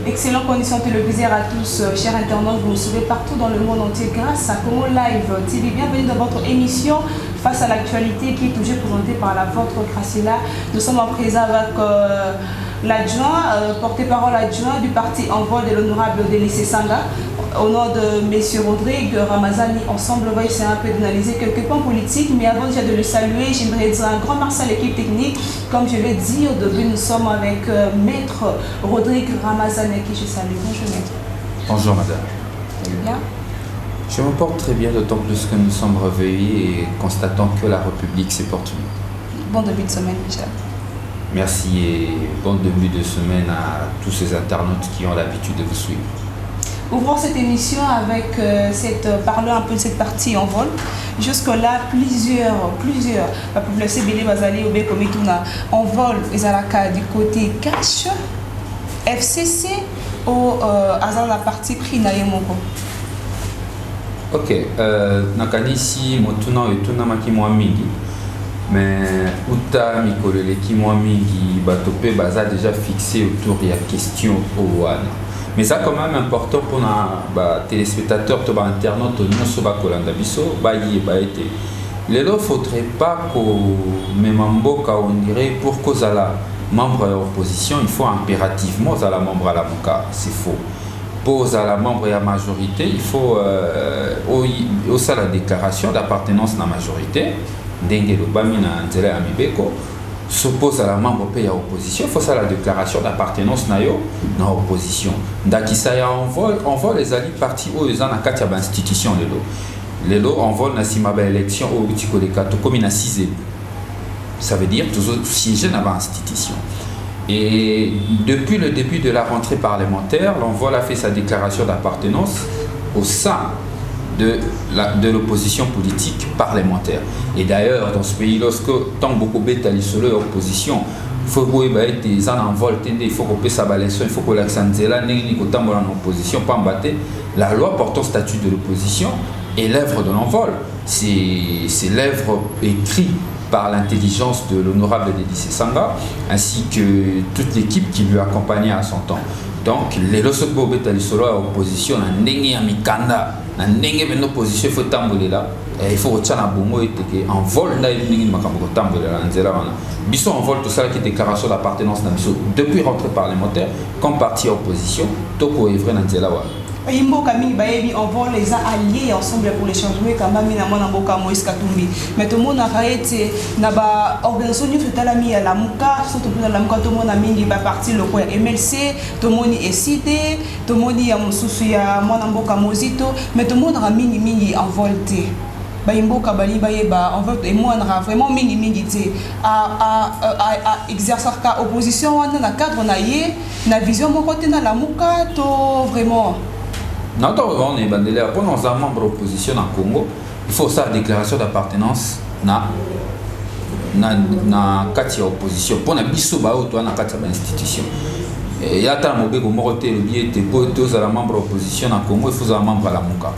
Excellentes conditions télévisées à tous, chers internautes, vous nous suivez partout dans le monde entier grâce à Congo Live TV. Bienvenue dans votre émission Face à l'actualité qui est toujours présentée par la vôtre Gracila. Nous sommes en présence avec l'adjoint, porte-parole adjoint du parti Envol de l'honorable Délice Sanga. Au nom de M. Rodrigue Ramazani, ensemble, on va essayer un peu d'analyser quelques points politiques. Mais avant déjà de le saluer, j'aimerais dire un grand merci à l'équipe technique. Comme je l'ai dit au début, nous sommes avec Maître Rodrigue Ramazani, qui je salue. Bonjour Maître. Bonjour Madame. Très bien. Je me porte très bien, d'autant plus que nous sommes réveillés et constatons que la République se porte mieux. Bon début de semaine déjà. Merci et bon début de semaine à tous ces internautes qui ont l'habitude de vous suivre. Ouvrons cette émission avec parlant un peu de cette partie en vol. Jusque-là, plusieurs, la population Bélé Bazali ou Bekomituna en vol, les Alaka du côté cash, FCC ou à la partie prix Nayemoko. Ok, nakanisi motuna etuna maki mwa mingi, mais uta mikolele ki mwa mingi batope baza déjà fixé autour de la question au wana. Mais ça quand même important pour les téléspectateurs, les internautes, nous kolanda biso, été. Il ne faudrait pas que même on dirait pour cause à la membre de l'opposition, il faut impérativement à la membre à la Mouka, c'est faux. Pour à la membre et à la majorité, il faut aussi la déclaration d'appartenance à la majorité. Dengue le bamina nzela amibeko. S'oppose à la membre pays à opposition, il faut ça la déclaration d'appartenance na opposition. Ndakisa ya envol les alliés partis où ils ont na kati ya institution lelo envol na simaba élection au bitiko de kato comme na 6e. Ça veut dire toujours siéger dans l'institution. Et depuis le début de la rentrée parlementaire, l'envol a fait sa déclaration d'appartenance au sein de l'opposition politique parlementaire. Et d'ailleurs, dans ce pays, lorsque tant beaucoup bétali sur l'opposition, il faut que les gens envolent, il faut que ça balance, il faut que l'accent de la opposition, pas embattre. La loi portant statut de l'opposition est l'œuvre de l'envol. C'est l'œuvre écrite par l'intelligence de l'honorable Délice Sanga, ainsi que toute l'équipe qui lui accompagnait à son temps. Donc, les lorsque bétali sur l'opposition, il opposition, il faut tamboler là. Il faut retenir un bon mot et en vol, il faut en vol tout ça qui déclaration d'appartenance depuis rentrée parlementaire comme parti opposition, tout pour évrer Nanzela. Imbo Kamini Bayebi envol les a alliés ensemble pour les changements quand même na mona mboka Moïse Katumbi. Mais tout le monde a arrêté na ba organisation ñu fetalami à la muka surtout pour la muka tout le monde a mingi ba parti le coin MLC tout le monde est cité tout le monde ya mususu ya mona mboka Mozito mais tout le monde a mingi envolté. Baimbo Kabali Bayeba en fait et moi on a vraiment mingi té à exercer ka opposition wana na cadre na yé na vision mon côté na la muka to vraiment. Non, on est bandélé. Pour nos membres d'opposition en Congo, il faut ça déclaration d'appartenance na katia opposition. Pour na biso ba auto na katia institution. Et ya ta mobé ko moroté le bié te pour tous à la membre d'opposition en Congo, il faut un membre à la Muka.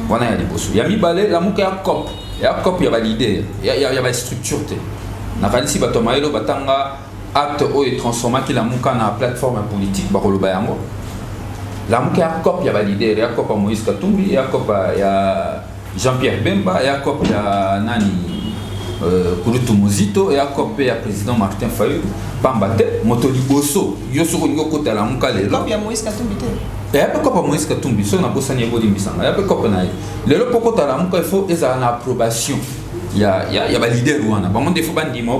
Wana ya liboso. Ya mi balé la Muka ya COP. Ya COP ya validé. Ya ba structure te. Na kanisi ba tomaelo batanga acte o et transformer ki la Muka na plateforme politique ba koloba yango. La Muka a COP, il y a validé, il y a COP à Moïse Katumbi, il y a COP à Jean-Pierre Bemba, il y a COP à Nani Kouroutou Mozito, il y a COP à président Martin Fayou, Pambate, Motoli Bosso, Yosuru Yoko à la Muka Lelo. Il y a Moïse Katumbi. Il y a COP à Moïse Katumbi, il y a Bossani Bodimisanga, il y a COP à Naï. Le Poko à la Muka, il faut une approbation. Il y a validé Rwanda. Bon, il faut bandi, mais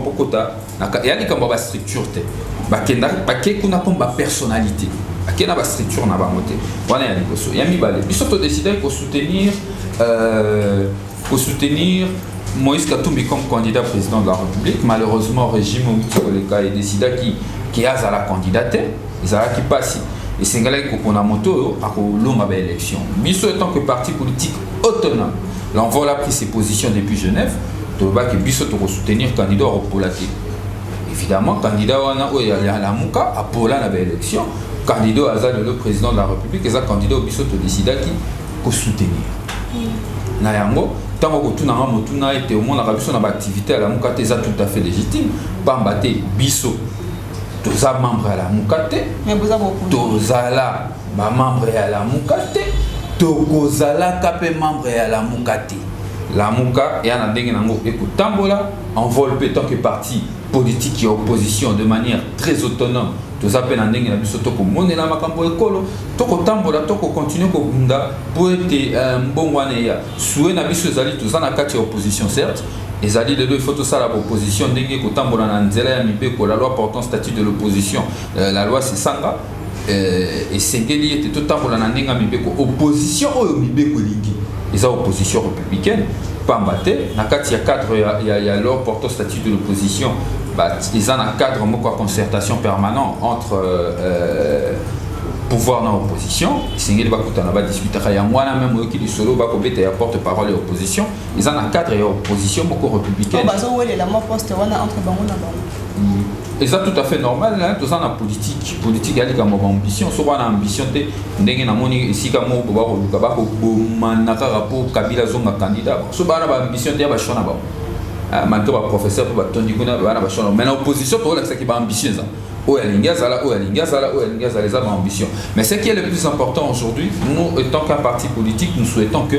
il y a des cambas structure. Il y a des personnalité. Il y a une structure na bangote. Voilà ya liboso. Ya mibale. Biso to décider pour soutenir Moïse Katumbi comme candidat président de la République. Malheureusement, le régime Omikoleka est décidé qui a la candidature, ils a qui passe. Et c'est là qu'on a moto à longue élection. Biso étant que parti politique autonome, l'envol a pris ses positions depuis Genève. De que Biso to soutenir candidat au Polaté. évidemment candidat wana o ya la muka apola na élection candidat azali le président de la République eza candidat au biso to décida qui ko soutenir na yango tango ko tuna nga motuna ete au mona ka biso na ba activité à la muka eza tout à fait légitime pamba te biso toza membre à la muka te mais vous avez tozala ba membre à la muka te tokozala ka pe membre à la muka te la muka et en ndenge nango ekotambola enveloppé tant que parti politique et opposition de manière très autonome tous appellent en ndenge na biso to ko monela makambo ekolo to ko tambola to ko continuer ko bunda pour être mbongwana ya soué na biso ezali tous na kati ya opposition certes ezali de deux photos ça la opposition ndenge ko tambola na nzela ya mibeko la loi portant statut de l'opposition la loi c'est sanga et sengeli était tout tambola na ndenge mibeko opposition oyo mibeko lingi ils ont opposition républicaine pambate na kati ya cadre ya loi portant statut de l'opposition ils ont un cadre de concertation permanent entre pouvoir et opposition. Ils ont discuté même qui solo porte-parole et opposition. Ils ont un cadre et opposition républicaine. Et ça tout à fait normal là tout ça na politique elle comme ambition so wana ambition te ndenge na moni esika mo ba ko luka ba ko manaka rapport Kabila zonga candidat so bana ba ambition te ba shona ba manke ba professeur ba tondi kuna bana ba shona mais na opposition to la qui ba ambition ça o ya linga zala les ambitions mais ce qui est le plus important aujourd'hui nous étant qu'un parti politique nous souhaitons que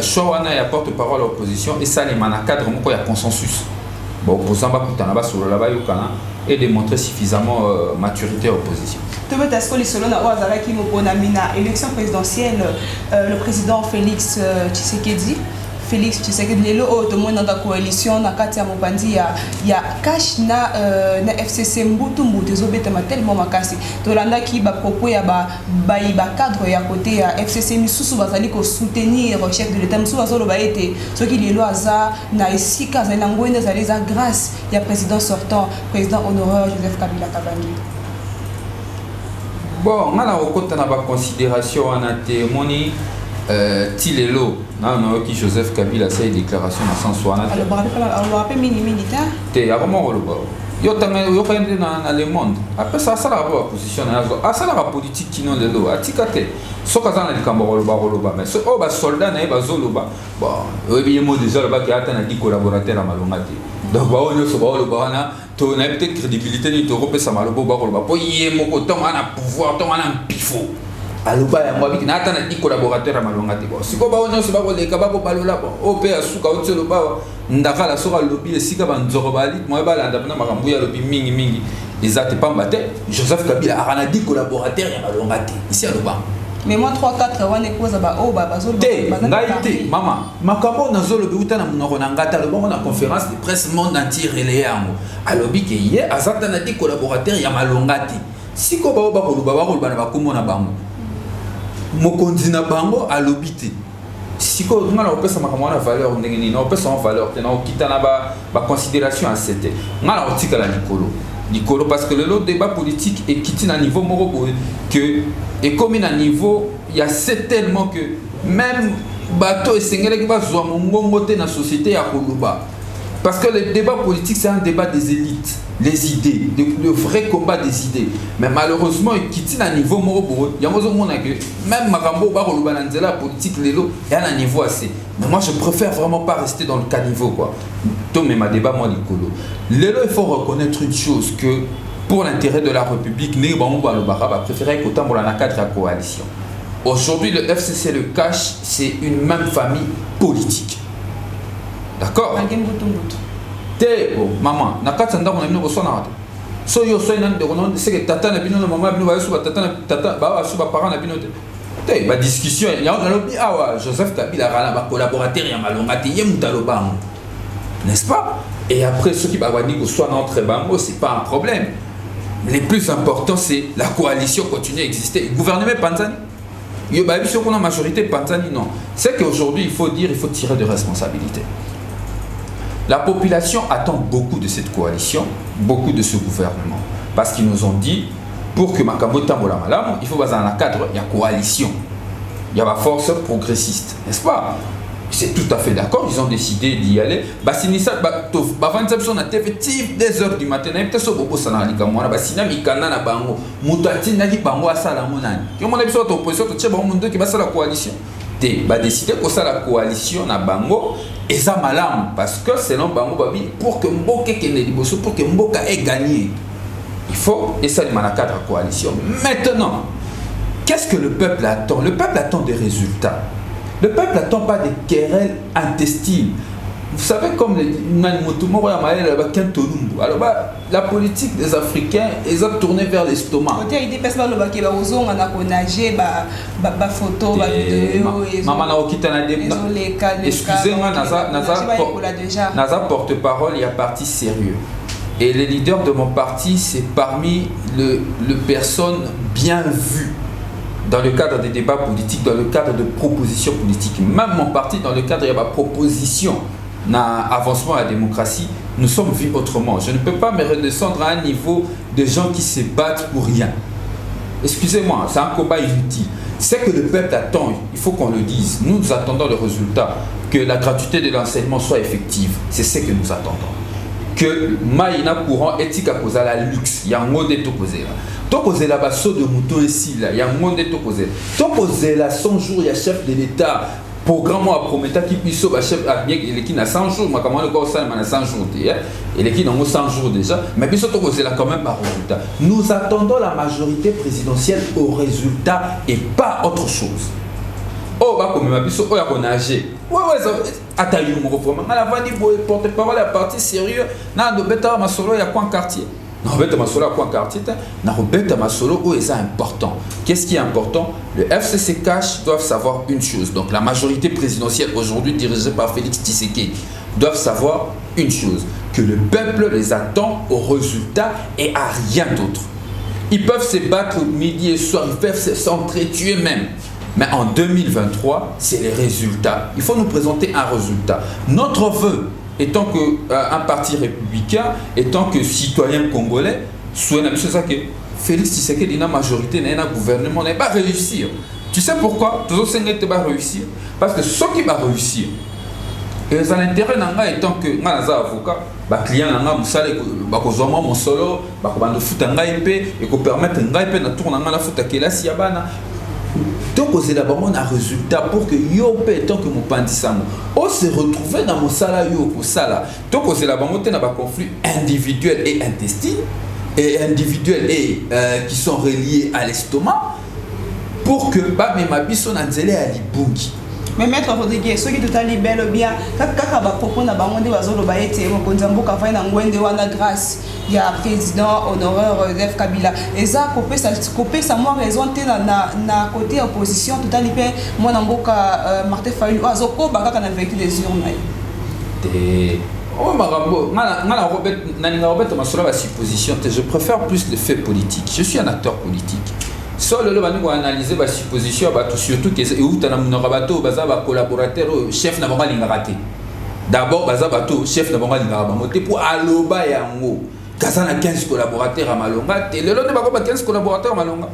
Showana ya porte-parole à l'opposition et ça les mana cadre mo ko ya consensus bon opposant ba kutana ba solo la ba yokana et démontrer suffisamment maturité à l'opposition. Élection présidentielle, le président Félix Tshisekedi lelo tout le monde dans la coalition na kati ya mobandi ya cash na FCC mbutu ezobeta tellement makasi tolanda ki ba propos ya ba cadre ya côté ya FCC misusu bazali ko soutenir chef de l'état misusu bazolo ba ete soki lelo aza na esika za ngwende za les grâce ya président sortant président honoraire Joseph Kabila Kabange. Bon ngala okota na ba considération wana te moni Tilelo, non, qui Joseph Kabila a fait une déclaration dans 160. Alors, on rappelle militaire. T'es à comment on le voit? Yo dans le monde. Après ça, ça la position. Ça la politique qui n'ont le lot. Atikate. Ce qu'on a dit quand on va mais ce oh bah soldat n'est pas zoloba. Bon, oui bien moi déjà là-bas qui a atteint 10 collaborateurs à Malongati. Donc bah on est sur le bas tu n'as peut-être crédibilité ni tu repères ça Malobo Baroba. Pour y est mon coton on a pouvoir, on a un pifo. Aluba ya mwabi na hata na di collaborateur amalonga te bo siko ba onyo se ba ko leka ba ko balola bo ope asuka otselo ba ndakala soka lobi esika ba nzoro bali mo ba landa na makambu ya lobi mingi ezate pamba te Joseph Kabila arana di collaborateur ya malonga te ici aluba mais moi 3-4 wana koza ba o ba bazolo ba ngaite mama makambo na zolo bi utana munoko na ngata le bon na conférence de presse monde entier relais yango alobi ke ye azata na di collaborateur ya malonga te siko ba ko luba ba ko luba na ba komona bango mokonzi na bango alobité siko ngala opesa makamwana valeur ndenge ni na opesa en valeur te na okitana ba considération à cette ngala otikala likolo parce que le lot débat politique est quitté à niveau moko que et comme à niveau il y a c'est tellement que même bateau et sengele qui va zwa mongongo te na société ya koluba parce que le débat politique c'est un débat des élites les idées le vrai combat des idées mais malheureusement il quitte à niveau moko il y a que même makambo ba koluba na nzela politique lelo il y a un niveau assez mais moi je préfère vraiment pas rester dans le caniveau quoi tout mais ma débat moi likolo lelo il faut reconnaître une chose que pour l'intérêt de la République né ba on va préférer qu'autant pour la cadre de la coalition aujourd'hui le FCC le cache c'est une même famille politique. D'accord? Te maman, na kati ndako na bino bosona. So yo so nan de kono c'est que tata na bino na maman bino ba so tata ba so ba parents na bino te. Te ba discussion ya na lobi awa Joseph Kabila rala ba collaborateur ya malonga te yem taloba. N'est-ce pas? Et après ceux qui ba dit que soit entre bango, c'est pas un problème. Le plus important c'est la coalition continue à exister. Gouvernement Panzani. Yo ba biso qu'on a majorité Panzani non. C'est qu'aujourd'hui il faut tirer de responsabilités. La population attend beaucoup de cette coalition, beaucoup de ce gouvernement. Parce qu'ils nous ont dit, pour que Makambo Tambola Malam, il faut baser dans un cadre, il y a coalition. Il y a la force progressiste, n'est-ce pas? C'est tout à fait d'accord, ils ont décidé d'y aller. Basinisa, on a TV 2h du matin, et peut-être que ça n'a pas été basina mikana na bango, mutati na ki bango asala monani. Comment on a besoin d'opposition, tu sais, bon, monde qui va faire la coalition. Te ba décider que ça la coalition na bango, et ça malam, parce que selon bango babi, pour que Mboka kende liboso, pour que Mboka ait gagné, il faut et ça demande à cadre coalition. Maintenant, qu'est-ce que le peuple attend? Le peuple attend des résultats. Le peuple n'attend pas des querelles intestines. Vous savez, comme alors, la politique des Africains, ils ont tourné vers l'estomac. Excusez-moi, Naza porte-parole, il y a parti sérieux. Et les leaders de mon parti, c'est parmi les personnes bien vues dans le cadre des débats politiques, dans le cadre de propositions politiques. Même mon parti, dans le cadre de ma proposition d'avancement à la démocratie, nous sommes vus autrement. Je ne peux pas me redescendre à un niveau de gens qui se battent pour rien. Excusez-moi, c'est un combat inutile. C'est que le peuple attend, il faut qu'on le dise. Nous attendons le résultat, que la gratuité de l'enseignement soit effective. C'est ce que nous attendons. Que Maïna courant éthique à cause à la luxe, il y a un mot de tout causer là. Tout causer là, basso de mouton ici là, il y a un mot de tout causer. Tout causer là, 100 jours, il y a chef de l'État. Programme à promettre qui puisse chef à bien qu'il a 100 jours, moi comment le corps ça a 100 jours déjà, et les qui n'ont 100 jours déjà, mais puis surtout causer là quand même par résultat. Nous attendons la majorité présidentielle au résultat et pas autre chose. Oh, bah, comme ma biso, oh, on a âgé. Ouais, attaillé mon reforme. On a vendu porte-parole à parti sérieux. Non, de bêta ma solo, il y a quoi en quartier? Non, bêta ma solo, il y a quoi en quartier? Non, bêta ma solo, oh, c'est important. Qu'est-ce qui est important? Le FCC Cash doivent savoir une chose. Donc, la majorité présidentielle aujourd'hui dirigée par Félix Tshisekedi doivent savoir une chose. Que le peuple les attend au résultat et à rien d'autre. Ils peuvent se battre midi et soir, ils peuvent s'entretuer même. Mais en 2023, c'est les résultats. Il faut nous présenter un résultat. Notre vœu, étant qu'un parti républicain, étant que citoyen congolais, souhaitons que Félix Tshisekedi, la majorité, le gouvernement n'est pas réussir. Tu sais pourquoi? Tous ceux qui ne vont pas réussir. Parce que ceux qui vont réussir, et l'intérêt étant que moi, je suis avocat, les clients sont mon solo, et permettre de tourner la foot à Kelasi Yabana. Donc, c'est d'abord un résultat pour que Yope, tant que mon pandisamo, on se retrouve dans mon salaire au sala. Donc, c'est d'abord un conflit individuel et intestin, et individuel et qui sont reliés à l'estomac, pour que pas mes mabis à l'ibungi. Mais maître Rodriguez, ceux qui tout à libellent bien, quand on va proposer à Bangonde Wazolo Baete, on va dire que grâce, il y a président honoraire Def Kabila. Et ça, copé ça moi raison na côté opposition tout à libellé, moi n'amboka Martin Fayulu, Azoko Baka n'a vécu des urnes. Oh Marambo, je préfère plus les faits politiques. Je suis un acteur politique. Seul le banni analyser la supposition, surtout que les collaborateurs, chef n'a pas raté. D'abord, chef n'a pas raté pour Aloba et Ango. Kazana 15 collaborateurs à Malonga, et le lot n'est pas 15 collaborateurs à Malonga.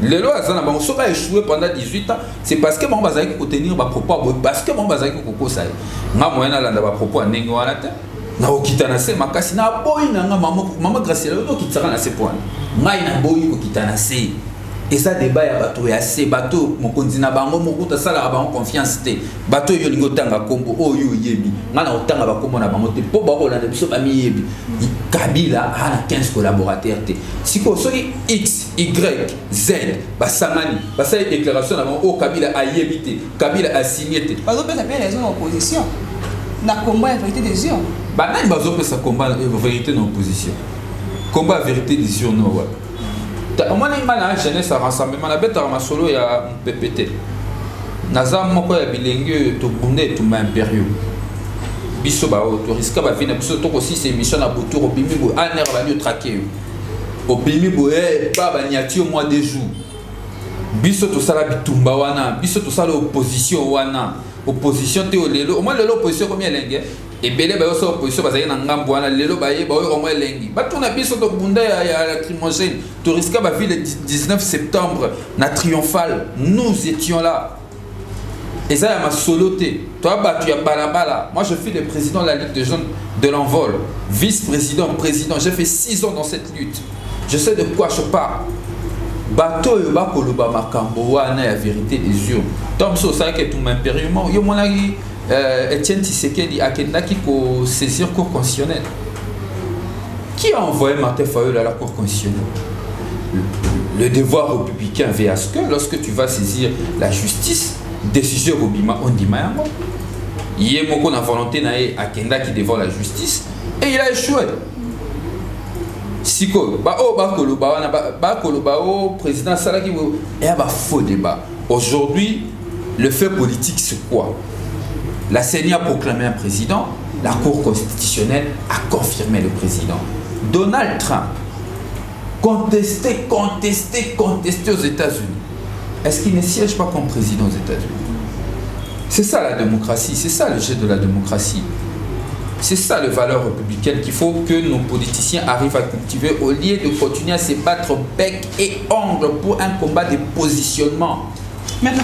Le lot a échoué pendant 18 ans, c'est parce que mon bazar qui tenir ma propos, parce que mon bazar qui coco ça. Ma moyenne à la propos à Nengoanata. Na okitanase makasi na boy na maman Graciela no kitara na ce point. Ngai na boy ko kitanase. Et ça débat ya bateau ya se bateau mon konzina bango moko ta sala ba confiance te bateau yo lingo tanga kombo oyo yebi ngana otanga ba kombo na bango te po ba ko la biso ba mi yebi Kabila a 15 collaborateurs te siko soki X Y Z ba samani ba sa déclaration na o Kabila a yebi te Kabila a signé te ba zo pesa pe les opposition na combat la vérité des urnes ba na ba zo pesa combat la vérité dans opposition combat vérité des urnes no wa moi je suis jeunesse à rassemblement na beta ma solo ya PPT naza moko ya bilenge to bunde to ma impérieux biso ba to risque ba vina biso to aussi c'est mission na botour au bimi bo aner ba ñu traquer au bimi bo ba ba niati au mois de jours biso to sala bitumba wana biso to sala opposition wana opposition te lelo au moins lelo opposition combien lingue et belé ba so opposition ba zaina ngambo wana lelo ba ye ba au moins lingue ba tuna biso to bunda ya lacrymogène to risque ba ville le 19 septembre na triomphal nous étions là Et ça, il y a ma soloté. Toi, tu as balabala. Moi, je suis le président de la Ligue des jeunes de l'envol. Vice-président, président. J'ai fait 6 ans dans cette lutte. Je sais de quoi je parle. Bateau et bakoloba makambo wana ya vérité des urnes. Donc, ça, c'est que tout m'impérieusement. Yo, mon ami, Etienne Tshisekedi a kendaki ko saisir cour constitutionnelle. Qui a envoyé Martin Fayulu à la cour constitutionnelle? Le devoir républicain veut à ce que lorsque tu vas saisir la justice, décision Robima on dit Mayango. Il y a beaucoup de volonté à Kenda qui dévore la justice et il a échoué. Siko, président Salaki, il y a un faux débat. Aujourd'hui, le fait politique, c'est quoi? La CENI a proclamé un président, la Cour constitutionnelle a confirmé le président. Donald Trump, contesté aux États-Unis. Est-ce qu'il ne siège pas comme président aux États-Unis? C'est ça la démocratie, c'est ça le jeu de la démocratie. C'est ça les valeurs républicaines qu'il faut que nos politiciens arrivent à cultiver au lieu de continuer à se battre bec et ongle pour un combat de positionnement. Maître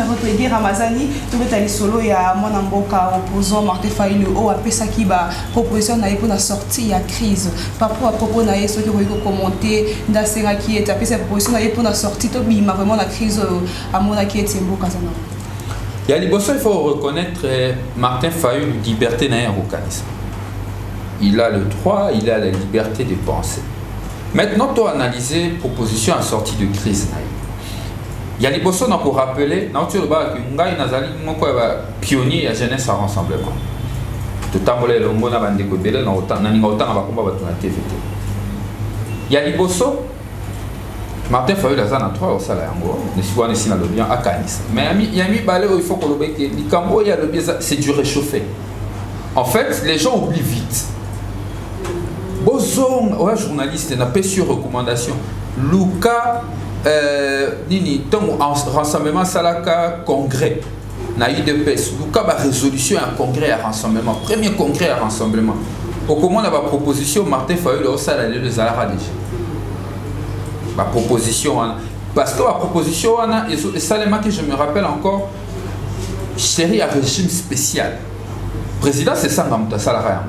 Rodrigue Ramazani, tu veux aller solo et à mon amboka opposant Martin Fayulu au apesaki ba proposition na pour la sortie la crise. Par rapport à propos na ceux qui ont commenté d'asera qui est tapé cette proposition na pour la sortie to bima vraiment la crise à mon qui est mboka zana. Il y a il faut reconnaître Martin Fayulu liberté na eurocanisme. Il a le droit, il a la liberté de penser. Maintenant, tu as analysé proposition à sortie de crise na. Il y a les bossons pour rappeler, pionnier à jeunesse à rassemblement. Tout le il y a les bossons, Martin Fayulu a 3 au salaire, à Canis. Mais il y a mis balai, il faut qu'on le c'est du réchauffé. En fait, les gens oublient vite. Boson, ouais, journaliste, n'a pas sur recommandation. Luca. Nini rassemblement salaka congrès na UDPS Luka ba résolution à congrès à rassemblement premier congrès à rassemblement au comment on a proposition Martin Fayulu au salaire de Zahara déjà ma proposition parce que la proposition et Salema que je me rappelle encore chéri à régime spécial président c'est ça dans salaire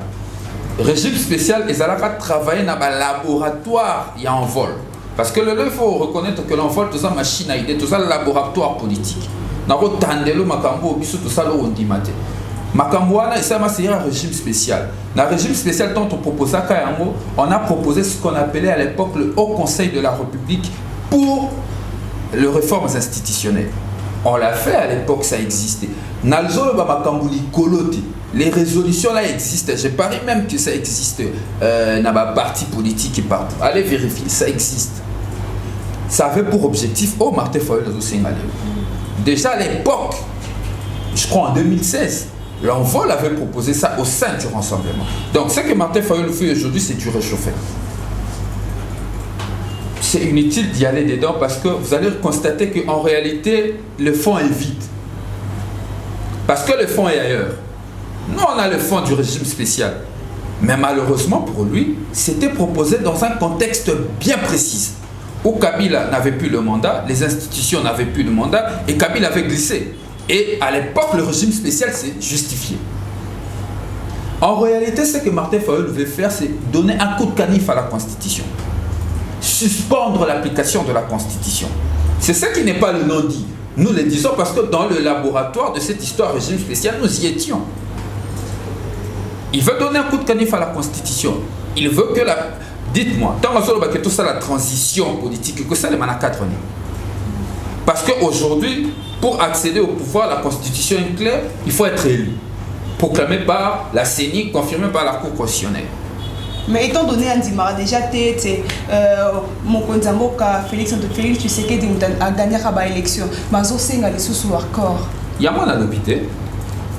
régime spécial et Zahara travailler dans un laboratoire il y a en vol. Parce que il faut reconnaître que l'envol, tout ça, machine à idée, tout ça, laboratoire politique. Nous avons tendelu Makambo, tout ça, on dit maté. Makambo, c'est un régime spécial. Dans le régime spécial, dont on proposait à Kayango, on a proposé ce qu'on appelait à l'époque le Haut Conseil de la République pour les réformes institutionnelles. On l'a fait à l'époque, ça existait. Nalzo, Makambo, les résolutions là existent. Je parie même que ça existe dans ma parti politique et partout. Allez vérifier, ça existe. Ça avait pour objectif, Martin Fayulu déjà à l'époque, je crois en 2016, l'envol avait proposé ça au sein du rassemblement. Donc ce que Martin Fayulu fait aujourd'hui, c'est du réchauffé. C'est inutile d'y aller dedans parce que vous allez constater qu'en réalité, le fond est vide. Parce que le fond est ailleurs. Nous, on a le fond du régime spécial. Mais malheureusement pour lui, c'était proposé dans un contexte bien précis. Où Kabila n'avait plus le mandat, les institutions n'avaient plus le mandat, et Kabila avait glissé. Et à l'époque, le régime spécial s'est justifié. En réalité, ce que Martin Fayulu veut faire, c'est donner un coup de canif à la Constitution. Suspendre l'application de la Constitution. C'est ça qui n'est pas le non-dit. Nous le disons parce que dans le laboratoire de cette histoire régime spécial, nous y étions. Il veut donner un coup de canif à la Constitution. Il veut que la... Dites-moi, tant que tout ça, la transition politique, que ça, les manacadres. Parce qu'aujourd'hui, pour accéder au pouvoir, la Constitution est claire, il faut être élu. Proclamé par la CENI, confirmé par la Cour constitutionnelle. Mais étant donné Andimara, déjà, mon Konzamoka, Félix Tshisekedi a gagné la élection. Mais aussi, il y a des sous accord. Il y a moi dans l'hôpital.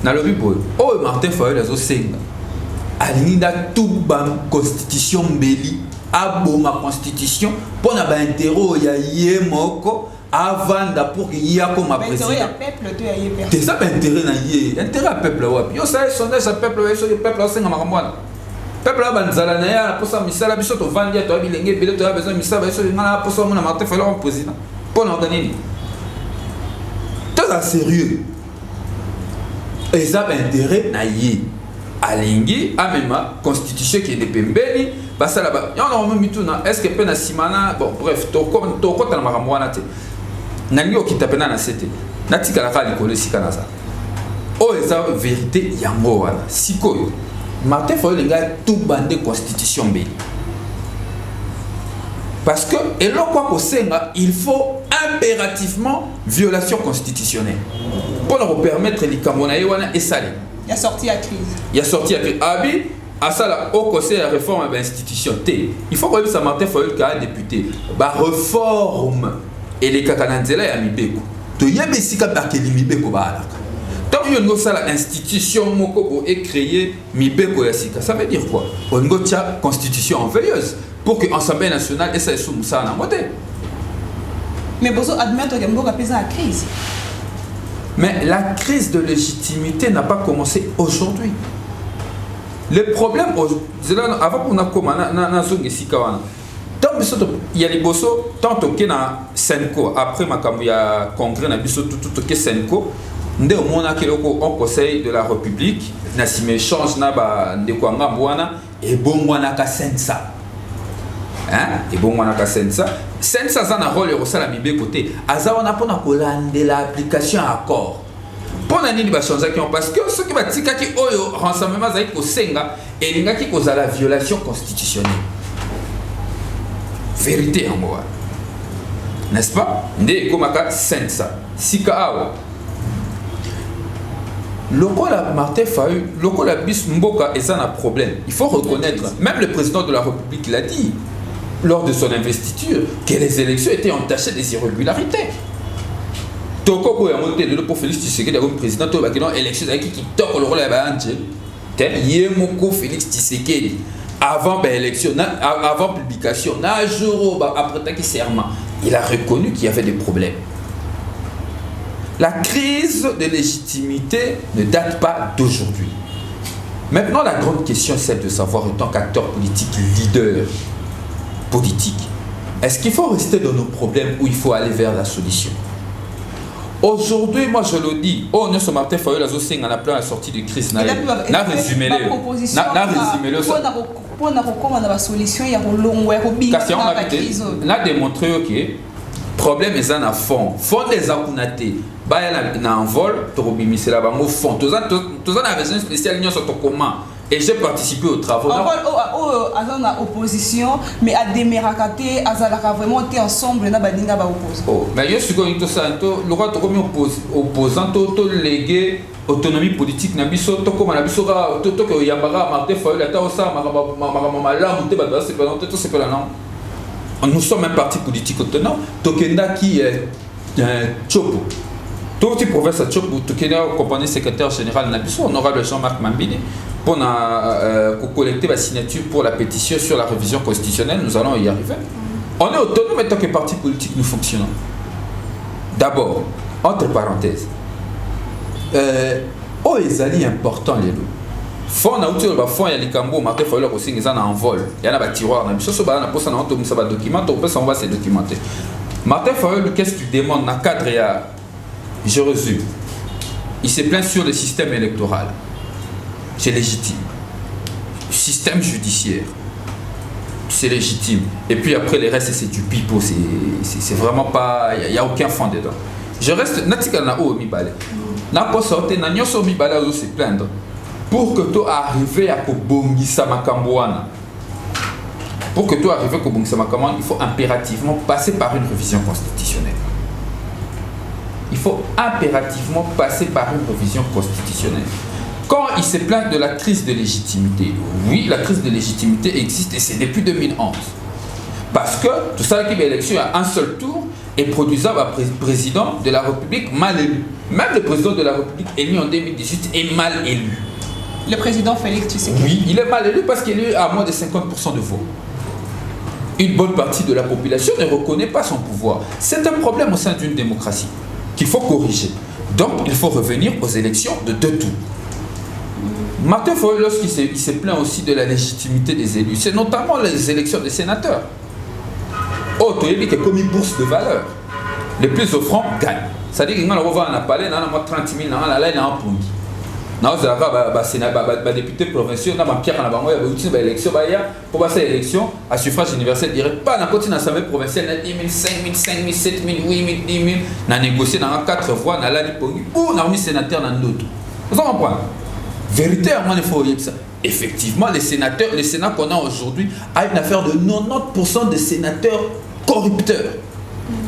Dans l'hôpital, Martin Fayulu a aussi. Alinida tout la constitution beli abo ma constitution pour na ba intérêt ya yemoko avant pour que y a comme président peuple to ya yé c'est ça intérêt na yé intérêt à peuple wapi yo ça sondage à peuple so le peuple senga makamwana peuple la banzala na ya pour ça misala biso to vandi to bilenge bele to besoin misala biso ngana pour ça mon Martin Fayulu en président pour l'organiser tout ça sérieux ils ont intérêt à y alingi amema constitution qui est de pembeni basa là-bas y en a même mituna est-ce que pena simana bon bref to kota na makamwana te nangi okitapena na sete natika la kali kolesika na ça oh eza vérité yango wana sikoyo Martin Fayulu nga tout bandé constitution B parce que et là quoi kosenga il faut impérativement violation constitutionnelle pour leur permettre les Camerounais wana et salé. Il a sorti à crise. Il a sorti à crise. Abi à ça là au conseil la réforme de l'institution T. Il faut que ça Martin Fayulu ka député ba réforme et les kakananzela ya mibeko. To yebesika bakeli mibeko ba alaka. Tant que nous avons l'institution Mokobo est créée, Mibeko Yassika, ça veut dire quoi? On a une constitution en veilleuse pour que l'Assemblée nationale ait sa soumission en mode. Mais vous admettez que Mboka pèse la crise. Mais la crise de légitimité n'a pas commencé aujourd'hui. Le problème, avant qu'on a commencé à zone Sikawana, il y a les bossos, tant que na Senko, après ma caméra congrès, na biso tout que Senko. Ndé au monde au conseil de la République na si échange na ba ndekwanga mwana et bon mwana ka sensa hein et bon mwana ka sensa za na rôle au sala mibe côté azawana pona kolande l'application accord pona nini ba changer qui parce que ce qui va tika ki oyo rassemblement za ko senga et linga ki koza la violation constitutionnelle vérité en moi n'est-ce pas ndé komaka sensa sika awa Lokola Martin Fayulu, Lokola bis Mboka et ça n'a problème. Il faut reconnaître, même le président de la République l'a dit lors de son investiture, que les élections étaient entachées des irrégularités. Toko Boya monté de pour Félix Tshisekedi comme président de la élection qui toque le rôle à Banche. Yemoko Félix Tshisekedi avant l'élection, avant publication, après qu'il serment, il a reconnu qu'il y avait des problèmes. La crise de légitimité ne date pas d'aujourd'hui. Maintenant, la grande question, c'est de savoir, en tant qu'acteur politique, leader politique, est-ce qu'il faut rester dans nos problèmes ou il faut aller vers la solution? Aujourd'hui, moi je le dis, oh, nous sommes Martin Fayulu, on a plein la sortie de crise. On a résumé le. Pour la solution, il y a on a démontré que le problème est en fond. Fond des akunate. Na envol, Torobimi, la bango fond. Tous en a besoin spéciale sur ton comment. Et j'ai participé aux travaux. En opposition, mais à démérakate, à vraiment été ensemble, na badinga ba oppose. Oh, mais je suis connu tout ça. Le roi Toromi opposant, tout légué, autonomie politique, nabiso, tout comme nabiso, tout que Yambara, Martin Fayulu, la Taosa, Mamala, Mouteba, c'est pas là, non. Nous sommes un parti politique autonome. Tokenda qui est Chopo. Tout le province à Chopo, Tokenda, compagnie secrétaire général Nabiso, honorable Jean-Marc Mambini, pour collecter la signature pour la pétition sur la révision constitutionnelle. Nous allons y arriver. On est autonome en tant que parti politique, nous fonctionnons. D'abord, entre parenthèses, Ezali important les loups. Fond na outil ba fond ya likambo Martin Fayulu aussi ils en envol. Il y a un tiroir na biso so ba na posa na to musa ba document on peut on va se documenter. Martin Fayulu qu'est-ce qu'il demande dans cadre ya je résume. Il se plaint sur le système électoral. C'est légitime. Système judiciaire. C'est légitime. Et puis après les restes c'est du pipeau, c'est vraiment pas il y a aucun fond dedans. Je reste natika na o mi balé. Na posa te na nyoso mi balé o se plaindre. Pour que tu arrives à Kobongisa Makamboana. Pour que tu arrives à Kobongisa Makamboana, il faut impérativement passer par une révision constitutionnelle. Il faut impérativement passer par une révision constitutionnelle. Quand il se plaint de la crise de légitimité, oui, la crise de légitimité existe et c'est depuis 2011. Parce que tout ça, l'élection a un seul tour et produisant un président de la République mal élu. Même le président de la République élu en 2018 est mal élu. Le président Félix Tshisekedi. Oui, il est mal élu parce qu'il est à moins de 50% de voix. Une bonne partie de la population ne reconnaît pas son pouvoir. C'est un problème au sein d'une démocratie qu'il faut corriger. Donc, il faut revenir aux élections de 2 tours. Martin Fayulu, lorsqu'il se plaint aussi de la légitimité des élus, c'est notamment les élections des sénateurs. Oh, tu as dit que comme une bourse de valeur, les plus offrants gagnent. C'est-à-dire qu'il y a un parlé, 30 000, là, il y a un point. Non, c'est la député provincial, na Pierre na bango ya ba élection ba ya pour passer élection à suffrage universel direct pas na côté na assemblée provinciale na 10 000, 5 000, 5 000, 7 000, 8 000, 10 000 na négocier dans 4 voix na la lipongi ou na mis sénateur na ndoto. Vous comprenez? Véritablement il faut dire ça. Effectivement, les sénateurs, le Sénat qu'on a aujourd'hui a une affaire de 90% de sénateurs corrupteurs.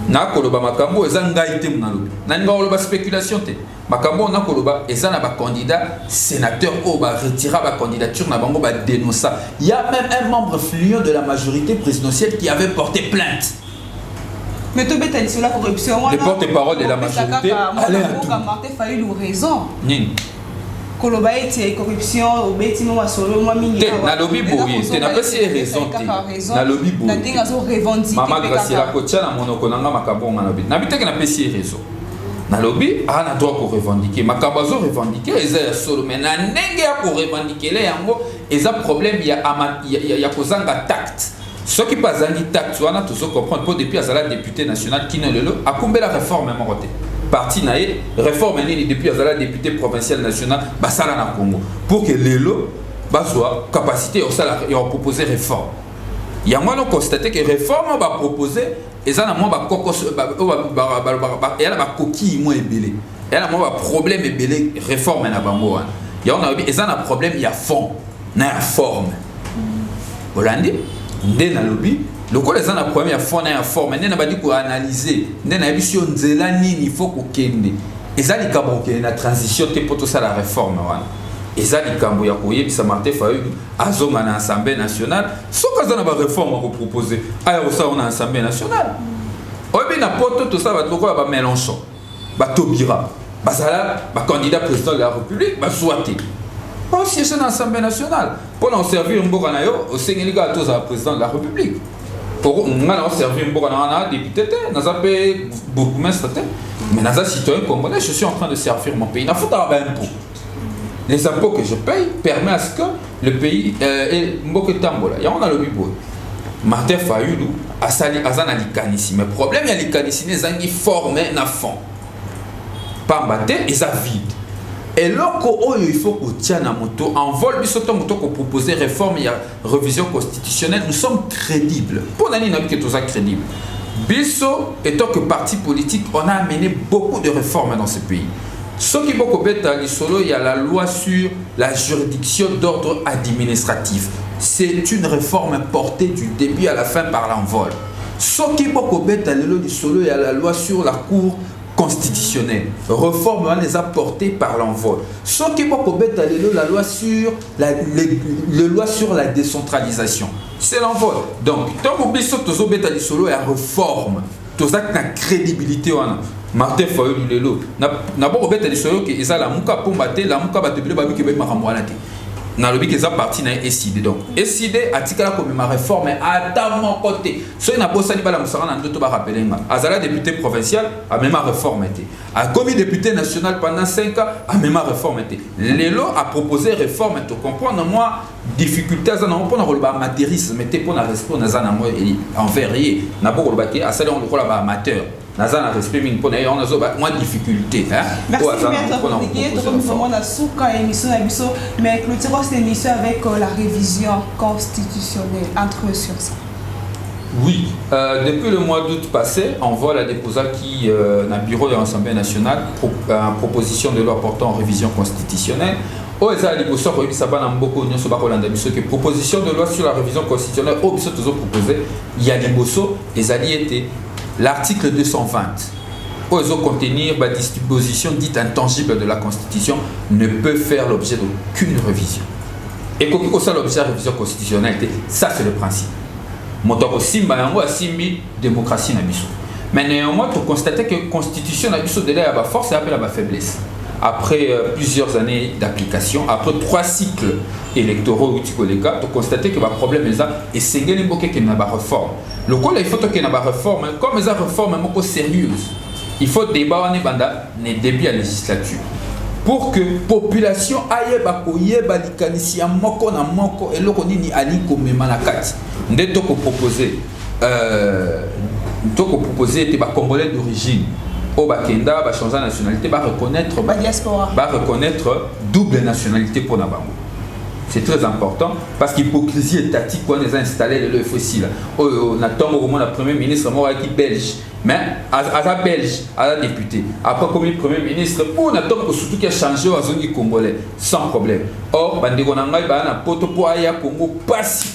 Na koloba makambo ezanga ite munalobi. Na nga koloba spéculation te. Makambo na koloba ezana ba candidat sénateur o ba retira ba candidature na bango ba dénoncer. Il y a même un membre fluent de la majorité présidentielle qui avait porté plainte. Mais tu bêtes sur la corruption. Les porte-parole de la majorité allaient à tout. Martin Fayulu raison. Nini. Koloba ete corruption obeti mo solo mo mingi na lobby boye te na pesi raison te na lobby boye na dinga zo revendiquer mama Graciela kotia na monoko nanga makambo na lobby na biteke na pesi raison na lobby ana droit ko revendiquer makambo zo revendiquer eza ya solo mais na ndenge ya ko revendiquer le yango eza problème ya kozanga tact ce qui pas zangi tact wana to so comprendre pour depuis azala député national qui ne lelo akumbela réforme morote parti naé réforme nini depuis azala député provincial national basala na Congo pour que lelo baswa capacité au sala et proposer réforme yango on constaté que réforme va proposer ezana mo ba kokos et là ba coquille moins ebelé et là mo ba problème ebelé réforme na bango wana yango na ezana problème il y a fond na forme Hollande ndé na lobby le coup les ans la première fois na forme ndé na ba di ko analyser ndé na biso nzela nini il faut ko kende ezali kambo ke na transition te poto ça la réforme wana ezali kambo ya ko yebisa Martin Fayulu azonga na assemblée nationale soka za na ba réforme ko proposer aya ko ça on a assemblée nationale obi na poto tout ça ba toko ba Mélenchon ba Tobira bazala ba candidat président de la République ba souhaiter pas siéger dans l'Assemblée nationale pour en servir un bon canaillot au Sénégal tous à président de la République pour en servir un bon canaillot député dans un pays bourgmestre mais dans un citoyen congolais je suis en train de servir mon pays il faut avoir un impôt les impôts que je paye permettent à ce que le pays est beaucoup de temps là y a on a le bibo Martin Fayulu a sali azana likanisi mais problème il y a likanisi les angi formé na fond pas battre et ça vide. Et lorsqu'on il faut qu'on tienne à moto, en vol, qu'on propose réforme et révision constitutionnelle, nous sommes crédibles. Pour l'année, nous sommes tous crédibles. Bisso, étant que parti politique, on a amené beaucoup de réformes dans ce pays. Ce qui est beaucoup bête à l'Isolo, il y a la loi sur la juridiction d'ordre administratif. C'est une réforme portée du début à la fin par l'envol. Ce qui est beaucoup bête à l'Isolo, il y a la loi sur la cour constitutionnelle. Réforme les a portées par l'envol. Ce qui est beaucoup bête à la loi sur loi sur la décentralisation. C'est l'envol. Donc, tant que vous avez tous bête à l'Isolo, il y a réforme. Tout ça qui a crédibilité. Martin Fayulu lelo. Na bo bête à l'Isolo qui est la muka pombaté, la muka batebele babi qui va maramouanate. Na lobi que ça parti na SID donc SID atikala comme ma réforme à mon côté so na bossa ni bala musara na ndoto ba rappelenga azala député provincial a même réforme été a commis député national pendant 5 ans a même réforme été lelo a proposé réforme to comprendre moi difficulté za na pona ko ba amatérisme mais pour na respect na za na moi envers na bo ko ba ke asali on ko la ba amateur naza na respect mingi pour on a moins de difficulté hein merci maître Rodriguez on a souka émission na biso mais clôturons cette émission avec la révision constitutionnelle entre eux sur ça. Oui, depuis le mois d'août passé, on voit la déposa qui dans le bureau de l'Assemblée nationale proposition de loi portant révision constitutionnelle. Oh, ça a ça proposition de loi sur la révision constitutionnelle. Oh, ils toujours proposé. Il y a des bossos, et ça y était. L'article 220, où ils ont contenir la disposition dite intangible de la Constitution, ne peut faire l'objet d'aucune révision. Et quand on a l'objet de la révision constitutionnelle, ça c'est le principe. Motoko simba yango asimbi démocratie na biso. Mais néanmoins, tu constates que la Constitution na biso de là a force et appelle à la faiblesse. Après plusieurs années d'application, après 3 cycles électoraux, tu constates que le problème est là et c'est qu'il y a une réforme. Le coup, il faut qu'il y ait une réforme, comme une réforme sérieuse, il faut débat en début à la législature. Pour que la population aille à likanisi ya moko na moko et loko nini ali komema na kati. Ndeko proposer te ba congolais d'origine. au Bakenda, va changer la nationalité, va reconnaître double nationalité pour Nabango. C'est très important parce qu'hypocrisie étatique quand on a installé le FOSI là. On attend au moment le premier ministre mort qui belge, mais à la belge, à la député. Après comme le premier ministre, on attend surtout qu'il a changé à zone congolais sans problème. Or, bandegonanga ba na poto po aya Congo passe.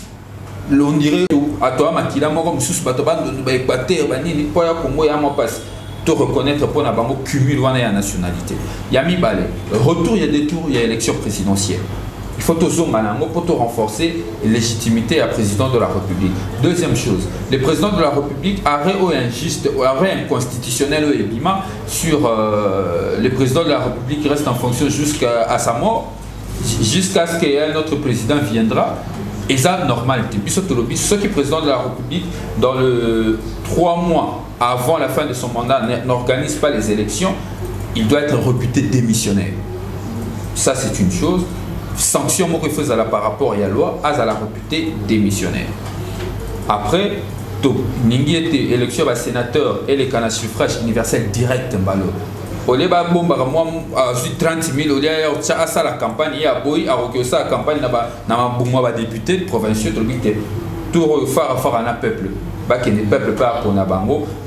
On dirait à toi makila moko mususu bato ba Équateur banini po ya Congo ya mo passe. Tout reconnaître pour Nabango cumul wana ya nationalité. Yami balé. Retour il y a des tours, il y a élection présidentielle. Il faut tout renforcer la légitimité à président de la République. Deuxième chose, le président de la République arrêt injuste, arrêt inconstitutionnel et bima sur le président de la République qui reste en fonction jusqu'à sa mort, jusqu'à ce qu'un autre président viendra. Et ça, normal. Ce qui est président de la République, dans le 3 mois avant la fin de son mandat, n'organise pas les élections, il doit être réputé démissionnaire. Ça, c'est une chose. Sanction par rapport à la loi, à la réputé démissionnaire. Après, Ningi était élection à sénateur et les canaux suffrage universel direct. Au lieu de 30 000, il y a la campagne, il y a la campagne, il y a député provincial, tout faire un peuple. Que le peuple part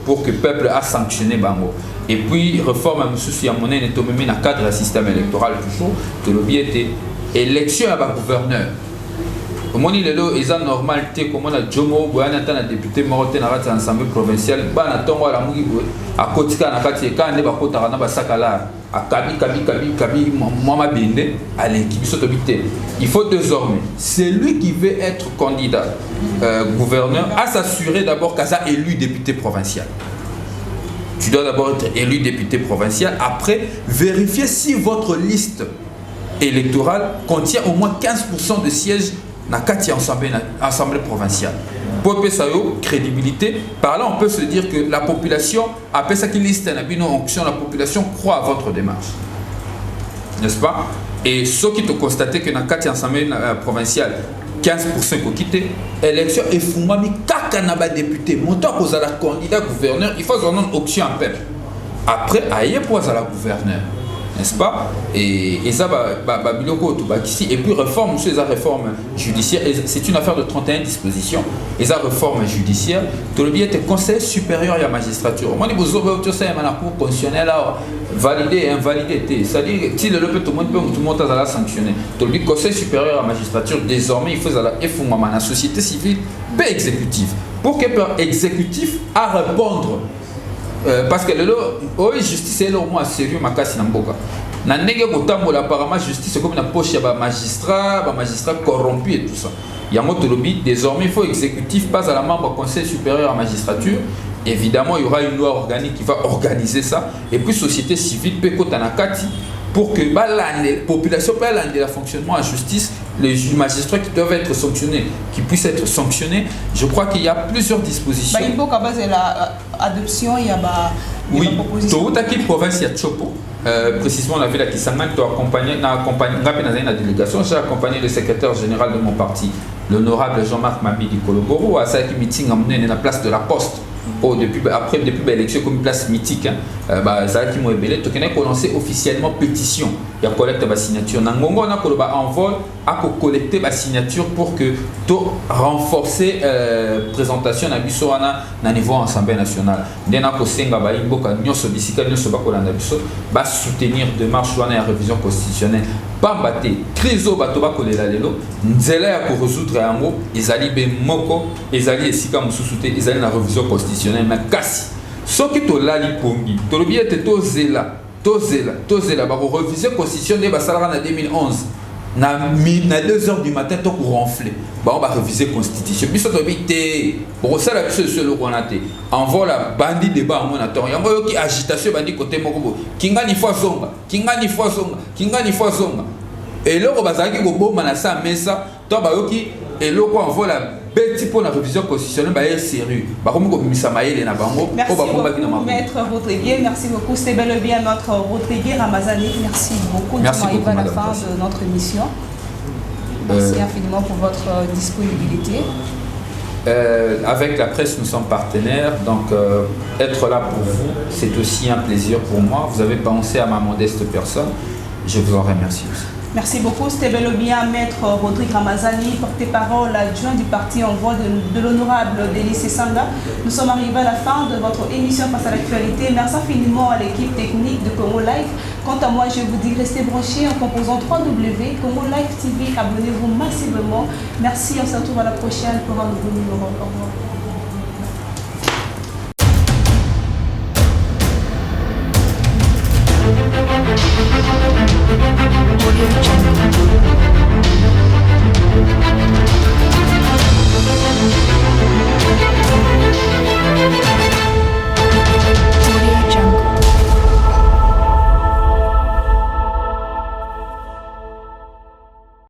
pour que le peuple a sanctionné Bango. Et puis, réforme à Moussou Yamoné, dans le cadre du système électoral, toujours, tout le biais était élection à gouverneur. Comment il est là, il est normal, comment on a Jomo, on a député Moroté dans l'Assemblée provinciale, on a Tongo à la Mougi, à Kotika, à Katika, on a Bakota, on a Sakala, à Kabi, Mama Binde, à l'équipe Sotobité. Il faut désormais, celui qui veut être candidat gouverneur, à s'assurer d'abord qu'il a élu député provincial. Tu dois d'abord être élu député provincial, après vérifier si votre liste électorale contient au moins 15% de sièges dans la Assemblée provinciale. Pour que ça ait crédibilité, par là on peut se dire que la population, après ça qui liste en onction, la population croit à votre démarche. N'est-ce pas? Et ceux qui te constatent que dans l'Assemblée provinciale, 15% qui quittent, élection et Fumami Kakanaba député, montant pour la candidat gouverneur, il faut une option en peuple. Après, ailleurs pour la gouverneur. N'est-ce pas? Et ça, et puis réforme, monsieur, la réforme judiciaire, c'est une affaire de 31 dispositions. Et la réforme judiciaire, tout le bien est conseil supérieur à la magistrature. Moi, vous avez un cour constitutionnelle validé et invalidé. C'est-à-dire, si le tout le monde a sanctionné. Tout le conseil supérieur à la magistrature, désormais, il faut la société civile, pas exécutive. Pour que l'exécutif à répondre. Parce que la justice est au moins sérieux makasi namboka. Na ndenge kotambola apparemment justice c'est comme une poche ya magistrat corrompu et tout ça. Yango tolobi désormais il faut exécutif pas à la membre conseil supérieur à la magistrature. Évidemment, il y aura une loi organique qui va organiser ça et puis société civile peut kotanakati pour que la population peut le fonctionnement à justice, les magistrats qui doivent être sanctionnés, qui puissent être sanctionnés. Je crois qu'il y a plusieurs dispositions. Il faut qu'à base de l'adoption, il y a oui, tout à qui province il y a Chopo. Précisément la ville à Kisangani, tu as accompagné dans la délégation. J'ai accompagné le secrétaire général de mon parti, l'honorable Jean-Marc Mabidi Koloboro, à cette meeting emmené dans la place de la Poste. Depuis l'élection comme une place mythique, Zalaki Moebele, tu as lancé officiellement pétition. Il y a collecte de signature. Nangongo, on a envol à collecter la signature pour que tu renforcer présentation na biso wana na niveau Assemblée nationale. Dena ko senga ba imboka nyoso bisika nyoso ba kolanda biso ba soutenir démarche wana ya révision constitutionnelle. Pambate krizo bato ba kolela lelo nzela ya ko résoudre yango ezali be moko ezali esika mususu te ezali na révision constitutionnelle na kasi. Soki to lali pongi to lobi ete to zela ba ko réviser constitution de basalaka na 2011. Na 2h du matin, tu as ronflé. On va réviser la constitution. Puis ça doit être pour ça la chose sur le Ronate. Envoie la bandit débat en monaton. Il y a une agitation bandit côté Morobo. Kinga ni fois zonga. Et là on va dire que bon manasa mesa. Toi bah yoki et là on envoie la bête pour la révision constitutionnelle bah est sérieux. Bah comme Misamaël et na bango. Merci beaucoup maître Rodriguez. Merci beaucoup. C'était bel et bien notre Rodriguez Ramazani. Merci beaucoup. Nous arrivons à la fin de notre émission. Merci infiniment pour votre disponibilité. Avec la presse, nous sommes partenaires, donc être là pour vous, c'est aussi un plaisir pour moi. Vous avez pensé à ma modeste personne, je vous en remercie aussi. Merci beaucoup. C'était bel et bien Maître Rodrigue Ramazani, porte-parole adjoint du parti en voix de l'honorable Délice Sanga. Nous sommes arrivés à la fin de votre émission Face à l'actualité. Merci infiniment à l'équipe technique de Congo Live. Quant à moi, je vous dis restez branchés en composant www.Congo Live TV. Abonnez-vous massivement. Merci, on se retrouve à la prochaine pour un nouveau numéro. Au revoir.